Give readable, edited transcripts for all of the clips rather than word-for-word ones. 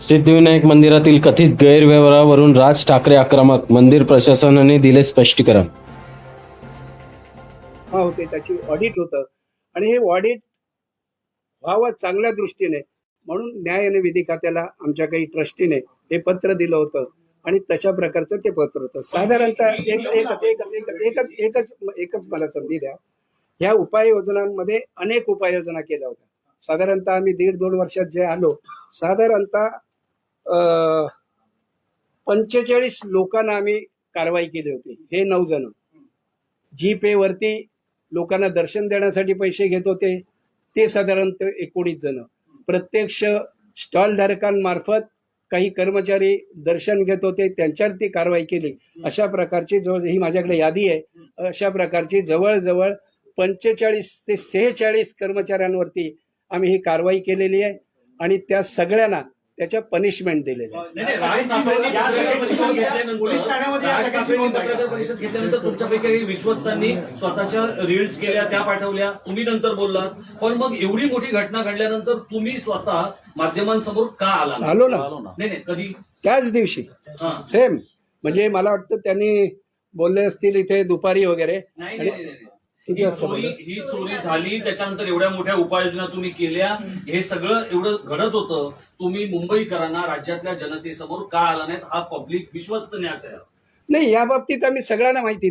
सिद्धिविनायक मंदिरातील कथित गैरव्यवहारावरून राज ठाकरे आक्रमक, मंदिर प्रशासनाने दिले स्पष्टीकरण. होते त्याची ऑडिट होतं आणि हे ऑडिट व्हावं चांगल्या दृष्टीने म्हणून न्याय आणि विधी खात्याला आमच्या काही ट्रस्टीने हे पत्र दिलं होतं आणि तशा प्रकारचं ते पत्र होतं. साधारणतः एकच मला संधी द्या. ह्या उपाययोजनांमध्ये अनेक उपाययोजना केल्या होत्या. साधारणतः आम्ही 1.5-2 वर्षात जे आलो, साधारणतः 45 लोकांना आम्ही कारवाई केली होती. हे 9 जण जी पे वरती लोकांना दर्शन देण्यासाठी पैसे घेत होते ते साधारणतः 19 जण, प्रत्यक्ष स्टॉल धारकांमार्फत काही कर्मचारी दर्शन घेत होते त्यांच्यावरती कारवाई केली. अशा प्रकारची जवळ ही माझ्याकडे यादी आहे. अशा प्रकारची जवळजवळ 45 ते 46 कर्मचाऱ्यांवरती आम्ही ही कारवाई केलेली आहे आणि त्या सगळ्यांना त्याच्या पनिशमेंट दिलेल्या आहे. परिषद घेतल्यानंतर तुमच्यापैकी विश्वस्तांनी स्वतःच्या रील्स केल्या, त्या पाठवल्या, तुम्ही नंतर बोललात. पण मग एवढी मोठी घटना घडल्यानंतर तुम्ही स्वतः माध्यमांसमोर का आला? आलो ना. नाही कधी त्याच दिवशी सेम. म्हणजे मला वाटतं त्यांनी बोलले असतील इथे दुपारी वगैरे. ही चोरी झाली, त्याच्यानंतर एवढ्या मोठ्या उपाययोजना तुम्ही केल्या, हे सगळं एवढं घडत होतं, तुम्ही मुंबईकरांना, राज्यातल्या जनतेसमोर का आला नाहीत? हा पब्लिक विश्वस्त न्यास आहे. नाही, या बाबतीत आम्ही सगळ्यांना माहिती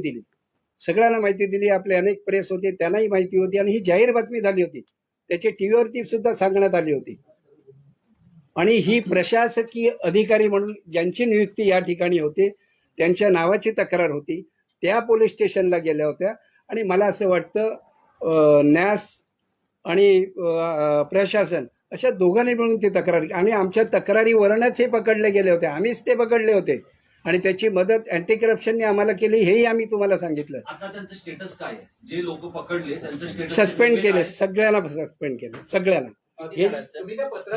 दिली. आपले अनेक प्रेस होते, त्यांनाही माहिती होती आणि ही जाहीर बातमी झाली होती. त्याची टीव्हीवरती सुद्धा सांगण्यात आली होती. आणि ही प्रशासकीय अधिकारी म्हणून ज्यांची नियुक्ती या ठिकाणी होती त्यांच्या नावाची तक्रार होती, त्या पोलीस स्टेशनला गेल्या होत्या. आणि मला असं वाटतं न्यास आणि प्रशासन अशा दोघांनी मिळून ती तक्रार, आणि आमच्या तक्रारीवरूनच हे पकडले गेले होते. आम्हीच ते पकडले होते आणि त्याची मदत अँटी करप्शनने आम्हाला केली, हेही आम्ही तुम्हाला सांगितलं. आता त्यांचं स्टेटस काय आहे? जे लोक पकडले त्यांचं स्टेटस सस्पेंड केले, सगळ्यांना सस्पेंड केलं, सगळ्यांना.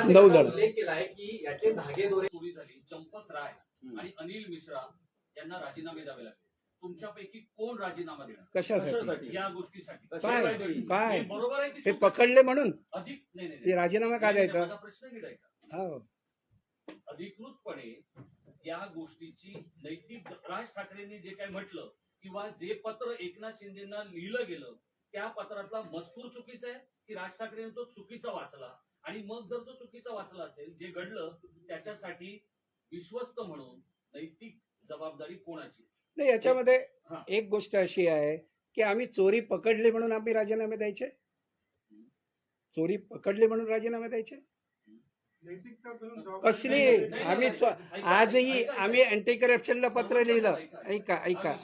9 जण. उल्लेख केलाय की याचे धागेदोरे चोरी झाली. चंपक राय आणि अनिल मिश्रा यांना राजीनामे द्यावे लागले. तुमच्यापैकी कोण राजीनामा देणार? कशासाठी? या गोष्टीसाठी काय बरोबर आहे की हे पकडले म्हणून अधिक ते राजीनामा का द्यायचा? माझा प्रश्न नीट ऐका. हो. अधिकृतपणे या गोष्टीची नैतिक, राज ठाकरेंनी जे काही म्हटलं किंवा जे पत्र एकनाथ शिंदेना लिहिलं गेलं त्या पत्रातला मजकूर चुकीचा आहे की राज ठाकरेंनी तो चुकीचा वाचला? आणि मग जर तो चुकीचा वाचला असेल, जे घडलं त्याच्यासाठी विश्वस्त म्हणून नैतिक जबाबदारी कोणाची? नाही, याच्यामध्ये एक गोष्ट अशी आहे की आम्ही चोरी पकडली म्हणून आम्ही राजीनामे द्यायचे? चोरी पकडली म्हणून राजीनामे द्यायचे? कसली? आम्ही आजही आम्ही अँटी करप्शनला पत्र लिहिलं. ऐका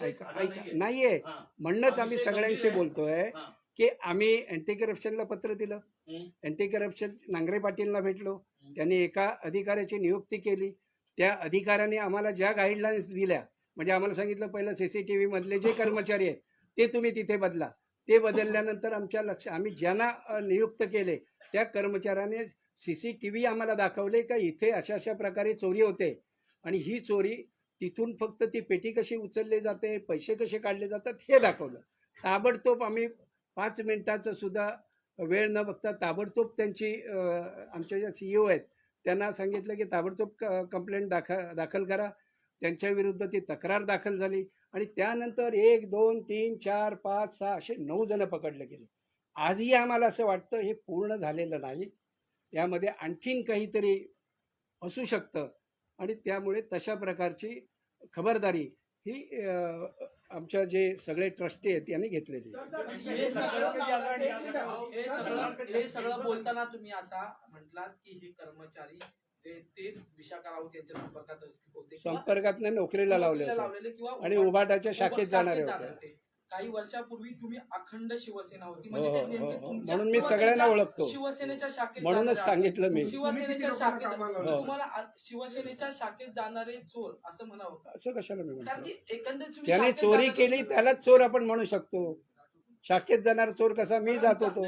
नाहीये म्हणूनच आम्ही सगळ्यांशी बोलतोय की आम्ही अँटी करप्शनला पत्र दिलं. अँटी करप्शन नांगरे पाटीलला भेटलो, त्यांनी एका अधिकाऱ्याची नियुक्ती केली. त्या अधिकाऱ्याने आम्हाला ज्या गाईडलाईन्स दिल्या, म्हणजे आम्हाला सांगितलं पहिलं सीसीटीव्ही मधले जे कर्मचारी आहेत ते तुम्ही तिथे बदला. ते बदलल्यानंतर आम्ही ज्यांना नियुक्त केले त्या कर्मचाऱ्याने सीसीटीव्ही आम्हाला दाखवले का इथे अशा अशा प्रकारे चोरी होते आणि ही चोरी तिथून फक्त ती पेटी कशी उचलली जाते, पैसे कसे काढले जातात हे दाखवलं. ताबडतोब आम्ही 5 मिनिटाचं सुद्धा वेळ न बघता ताबडतोब त्यांची आमच्या ज्या CEO आहेत त्यांना सांगितलं की ताबडतोब कंप्लेंट दाखल करा. त्यांच्या विरुद्ध ती तक्रार दाखल झाली आणि त्यानंतर 1, 2, 3, 4, 5, 6 असे 9 जण पकडले गेले. आजही आम्हाला असं वाटतं हे पूर्ण झालेलं नाही, यामध्ये आणखीन काहीतरी असू शकतं आणि त्यामुळे तशा प्रकारची खबरदारी ही आमच्या जे सगळे ट्रस्टी आहेत यांनी घेतलेली. हे सगळं बोलताना तुम्ही आता म्हटलात की हे कर्मचारी ते विशाखा राऊत यांच्या संपर्कात नोकरीला लावले आणि उभाटाच्या शाखेत जाणारे होते. काही वर्षापूर्वी तुम्ही अखंड शिवसेना होती, म्हणून मी सगळ्यांना ओळखतो, शिवसेनेच्या शाखेत म्हणूनच सांगितलं मी. शिवसेनेच्या शाखेत तुम्हाला शिवसेनेच्या शाखेत जाणारे चोर असं म्हणावं का? असं कशाला मी म्हणतो? एकंदरीत त्याने चोरी केली त्यालाच चोर आपण म्हणू शकतो. शाखेत जाणारा चोर कसा मी जात होतो?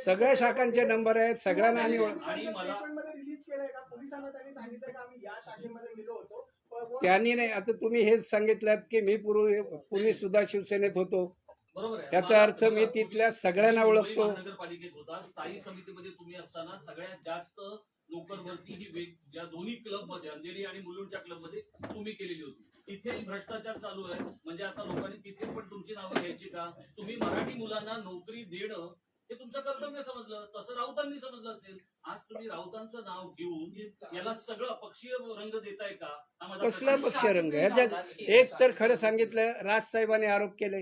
सगळ्या शाखांचे नंबर आहेत, सगळ्यांना आम्ही रिलीज केलाय का? पोलिसांना त्यांनी सांगितलं का आम्ही या शाखेमध्ये गेलो होतो, त्यांनी नाही. आता तुम्ही हेच सांगितलं की मी पूर्वी सुद्धा शिवसेनेत होतो. बरोबर आहे. याचा अर्थ मी तिथल्या सगळ्यांना मुंबई ओळखतो. महानगरपालिकेत होता, स्थायी समितीमध्ये तुम्ही असताना सगळ्यात जास्त नोकरभरती ही ज्या दोन्ही क्लब मध्ये अंधेरी आणि मुलुंडच्या क्लब मध्ये तुम्ही केलेली होती. तिथे भ्रष्टाचार चालू आहे, म्हणजे आता लोकांनी तिथे पण तुमची नावं घ्यायची का? तुम्ही मराठी मुलांना नोकरी देणं हे तुमचं कर्तव्य समजलं, तसं राऊतांनी समजलं असेल. आज तुम्ही राऊतांचं नाव घेऊन याला सगळं पक्षीय रंग देताय का? हा माझा कसला प्रश्न. पक्ष रंग ह्याच्यात? एक तर खरं सांगितलं, राजसाहेबांनी आरोप केले.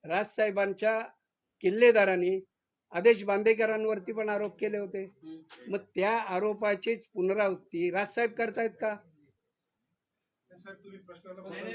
राजसाहेबांच्या किल्लेदारांनी आदेश बांदेकरांवरती पण आरोप केले होते. मग त्या आरोपाचीच पुनरावृत्ती राजसाहेब करतायत का? नाही, नाही.